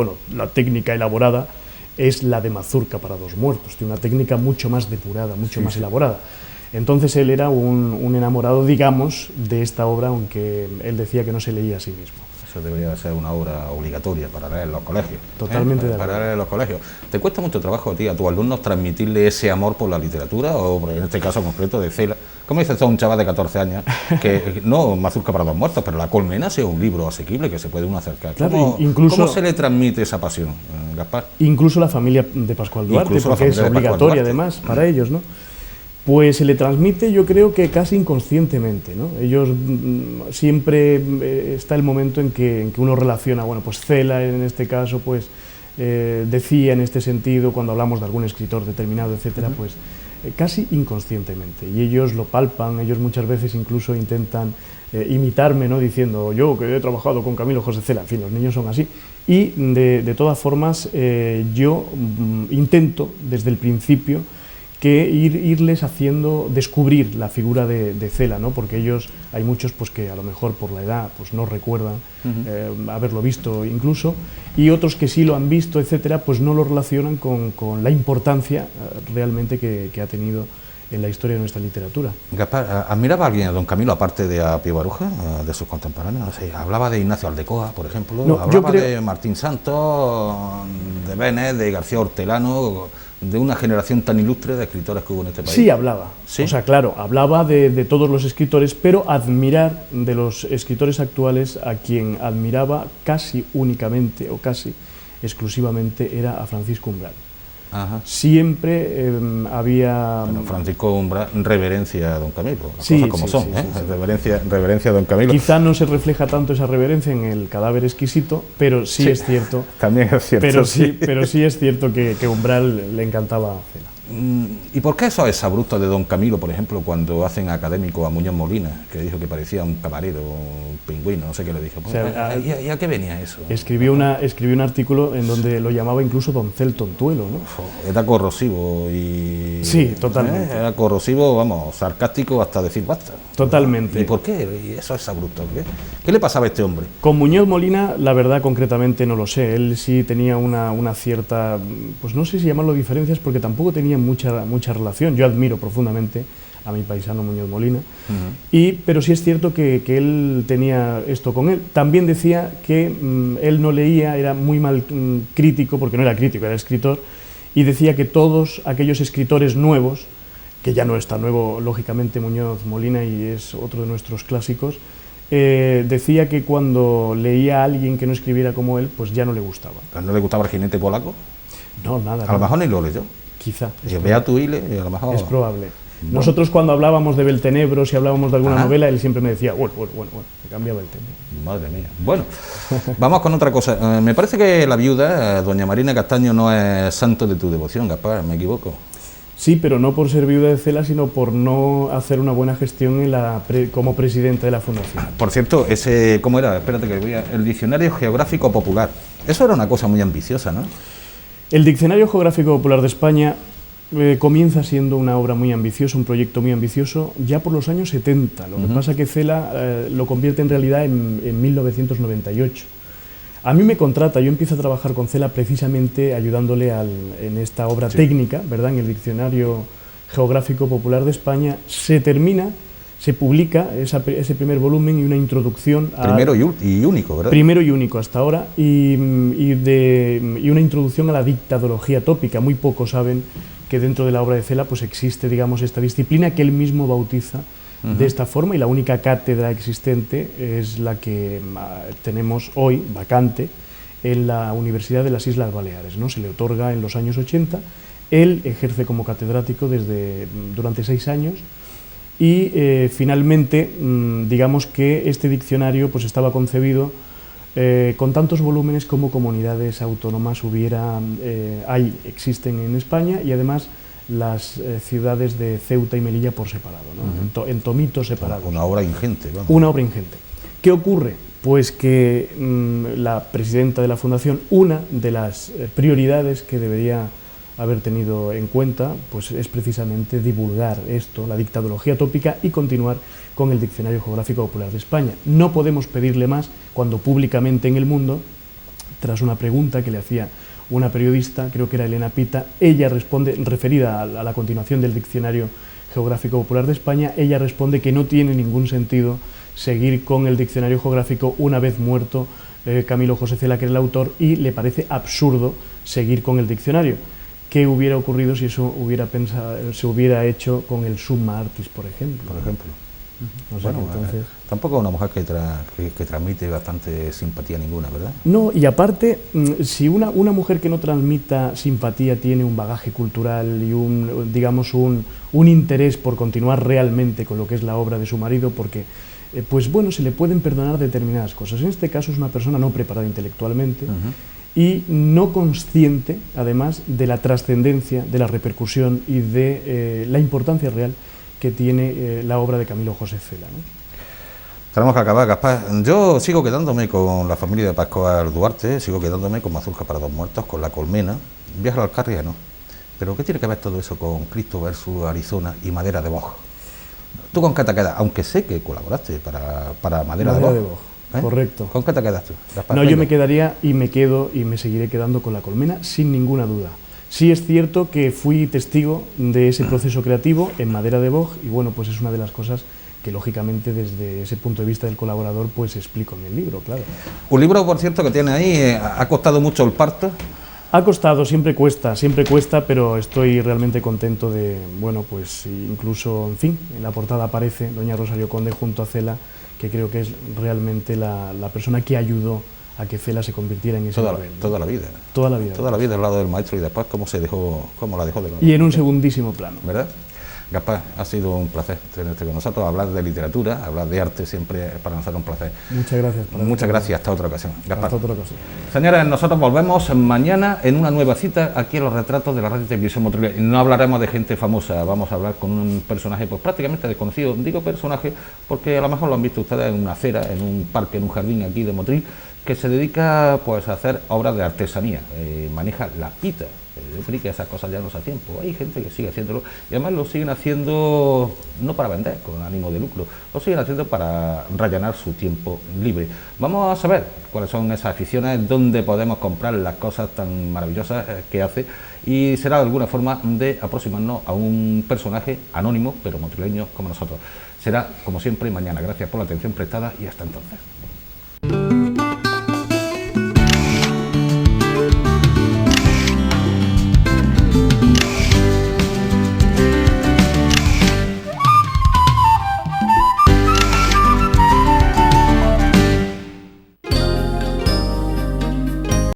Bueno, la técnica elaborada es la de Mazurca para dos muertos, tiene una técnica mucho más depurada, mucho más elaborada. Entonces él era un enamorado, digamos, de esta obra, aunque él decía que no se leía a sí mismo. Eso debería ser una obra obligatoria para leer en los colegios. Totalmente de acuerdo. Para leer en los colegios. ¿Te cuesta mucho trabajo a tus alumnos transmitirle ese amor por la literatura, o en este caso concreto de Cela? ¿Cómo dices tú a un chaval de 14 años que no Mazurca para dos muertos, pero La colmena sea un libro asequible que se puede uno acercar? Claro, ¿Cómo se le transmite esa pasión, Gaspar? Incluso la familia de Pascual Duarte, porque es obligatoria además para ellos, ¿no? Pues se le transmite, yo creo que casi inconscientemente, ¿no? Ellos siempre está el momento en que uno relaciona, bueno, pues Cela en este caso, pues decía en este sentido, cuando hablamos de algún escritor determinado, etcétera, pues casi inconscientemente, y ellos lo palpan, ellos muchas veces incluso intentan imitarme, ¿no? Diciendo, yo que he trabajado con Camilo José Cela, en fin, los niños son así, y de todas formas yo intento desde el principio que irles haciendo descubrir la figura de Cela, ¿no? Porque ellos, hay muchos pues que a lo mejor por la edad pues no recuerdan haberlo visto incluso, y otros que sí lo han visto, etcétera, pues no lo relacionan con la importancia realmente que ha tenido en la historia de nuestra literatura. Gaspar, ¿admiraba a alguien a don Camilo aparte de a Pío Baroja, de sus contemporáneos? O sea, hablaba de Ignacio Aldecoa, por ejemplo, no, hablaba de Martín Santos, de Benet, de García Hortelano, de una generación tan ilustre de escritores que hubo en este país. Sí, hablaba. ¿Sí? O sea, claro, hablaba de todos los escritores, pero admirar de los escritores actuales, a quien admiraba casi únicamente o casi exclusivamente era a Francisco Umbral. Ajá. Siempre había... Bueno, Francisco Umbral reverencia a don Camilo, las sí, cosas como sí, son, sí, ¿eh? Sí, sí. Reverencia a don Camilo. Quizá no se refleja tanto esa reverencia en El cadáver exquisito, pero sí, es cierto. También es cierto. Pero sí es cierto que Umbral le encantaba a Cela. ¿Y por qué esos exabruptos de don Camilo, por ejemplo, cuando hacen académico a Muñoz Molina, que dijo que parecía un camarero, un pingüino, no sé qué le dijo? O sea, ¿Y a qué venía eso? Escribió un artículo en donde lo llamaba incluso Doncel Tontuelo, ¿no? Era corrosivo y... Sí, totalmente. Era corrosivo, vamos, sarcástico hasta decir basta. Totalmente. ¿Y por qué? ¿Y esos exabruptos? ¿Qué le pasaba a este hombre? Con Muñoz Molina, la verdad, concretamente no lo sé. Él sí tenía una cierta, pues no sé si llamarlo diferencias, porque tampoco tenía mucha relación. Yo admiro profundamente a mi paisano Muñoz Molina, pero sí es cierto que él tenía esto con él. También decía que él no leía, era muy mal crítico, porque no era crítico, era escritor, y decía que todos aquellos escritores nuevos, que ya no está nuevo, lógicamente, Muñoz Molina, y es otro de nuestros clásicos, decía que cuando leía a alguien que no escribiera como él, pues ya no le gustaba. ¿Pero no le gustaba el jinete polaco? No, nada. A lo mejor ni lo leyó. Quizá. Y vea tu hile, y a lo mejor... Es probable. Bueno. Nosotros cuando hablábamos de Beltenebro, si hablábamos de alguna novela, él siempre me decía, bueno, me cambiaba el tema. Madre mía. Bueno, vamos con otra cosa. Me parece que la viuda, doña Marina Castaño, no es santo de tu devoción, Gaspar, ¿me equivoco? Sí, pero no por ser viuda de Cela, sino por no hacer una buena gestión como presidenta de la fundación. Por cierto, ¿cómo era? Espérate que voy el Diccionario Geográfico Popular. Eso era una cosa muy ambiciosa, ¿no? El Diccionario Geográfico Popular de España comienza siendo una obra muy ambiciosa, un proyecto muy ambicioso, ya por los años 70. Lo que pasa es que Cela lo convierte en realidad en 1998. A mí me contrata, yo empiezo a trabajar con Cela precisamente ayudándole en esta obra técnica, ¿verdad? En el Diccionario Geográfico Popular de España. Se publica ese primer volumen y una introducción primero y único, ¿verdad? Primero y único hasta ahora, y una introducción a la dictadología tópica. Muy pocos saben que dentro de la obra de Cela pues existe, digamos, esta disciplina que él mismo bautiza de esta forma, y la única cátedra existente es la que tenemos hoy, vacante, en la Universidad de las Islas Baleares, ¿no? Se le otorga en los años 80, él ejerce como catedrático durante 6 años, y finalmente, digamos que este diccionario pues estaba concebido con tantos volúmenes como comunidades autónomas existen en España, y además las ciudades de Ceuta y Melilla por separado, ¿no? En tomitos separados. Una obra ingente, vamos. Una obra ingente. ¿Qué ocurre? Pues que la presidenta de la Fundación, una de las prioridades que debería haber tenido en cuenta, pues es precisamente divulgar esto, la dictadología tópica, y continuar con el Diccionario Geográfico Popular de España. No podemos pedirle más cuando públicamente en el mundo tras una pregunta que le hacía una periodista, creo que era Elena Pita. Ella responde, referida a la continuación del Diccionario Geográfico Popular de España, ella responde que no tiene ningún sentido seguir con el Diccionario Geográfico una vez muerto Camilo José Cela, que era el autor, y le parece absurdo seguir con el diccionario. ¿Qué hubiera ocurrido si eso se hubiera hecho con el Summa Artis, por ejemplo? O sea, bueno, entonces... Tampoco es una mujer que transmite bastante simpatía ninguna, ¿verdad? No, y aparte, si una mujer que no transmita simpatía tiene un bagaje cultural y un interés por continuar realmente con lo que es la obra de su marido, porque pues bueno, se le pueden perdonar determinadas cosas. En este caso es una persona no preparada intelectualmente y no consciente, además, de la trascendencia, de la repercusión y de la importancia real que tiene la obra de Camilo José Cela, ¿no? Tenemos que acabar, Gaspar. Yo sigo quedándome con la familia de Pascual Duarte, sigo quedándome con Mazurca para dos muertos, con La Colmena, Viaje al Alcarria, ¿no? Pero ¿qué tiene que ver todo eso con Cristo versus Arizona y Madera de Boj? ¿Tú con qué te quedas? Aunque sé que colaboraste para Madera de Boj. Correcto. ¿Con qué te quedas tú, Gaspar? No, yo me quedaría y me quedo y me seguiré quedando con La Colmena sin ninguna duda. Sí es cierto que fui testigo de ese proceso creativo en Madera de Boj y bueno, pues es una de las cosas que lógicamente desde ese punto de vista del colaborador pues explico en el libro, claro. Un libro, por cierto, que tiene ahí, ¿ha costado mucho el parto? Ha costado, siempre cuesta, pero estoy realmente contento de, bueno, pues incluso, en fin, en la portada aparece doña Rosario Conde junto a Cela, que creo que es realmente la persona que ayudó a que Cela se convirtiera en ese nivel, ¿no? Toda la vida. Toda la vida. Toda la vida al lado del maestro y después cómo la dejó de lado. Y en un segundísimo plano. ¿Verdad? Gaspar, ha sido un placer tenerte con nosotros, hablar de literatura, hablar de arte siempre es para nosotros un placer. Muchas gracias. Muchas gracias, hasta otra ocasión. Gaspar. Hasta otra ocasión. Señores, nosotros volvemos mañana en una nueva cita aquí en Los Retratos de la Radio y Televisión Motril. No hablaremos de gente famosa, vamos a hablar con un personaje pues prácticamente desconocido. Digo personaje porque a lo mejor lo han visto ustedes en una acera, en un parque, en un jardín aquí de Motril, que se dedica pues a hacer obras de artesanía, maneja la pita. Yo creí que esas cosas ya no se hacían, pues hay gente que sigue haciéndolo y además lo siguen haciendo no para vender con ánimo de lucro, lo siguen haciendo para rellenar su tiempo libre. Vamos a saber cuáles son esas aficiones, dónde podemos comprar las cosas tan maravillosas que hace, y será de alguna forma de aproximarnos a un personaje anónimo pero motrileño como nosotros. Será como siempre mañana. Gracias por la atención prestada y hasta entonces.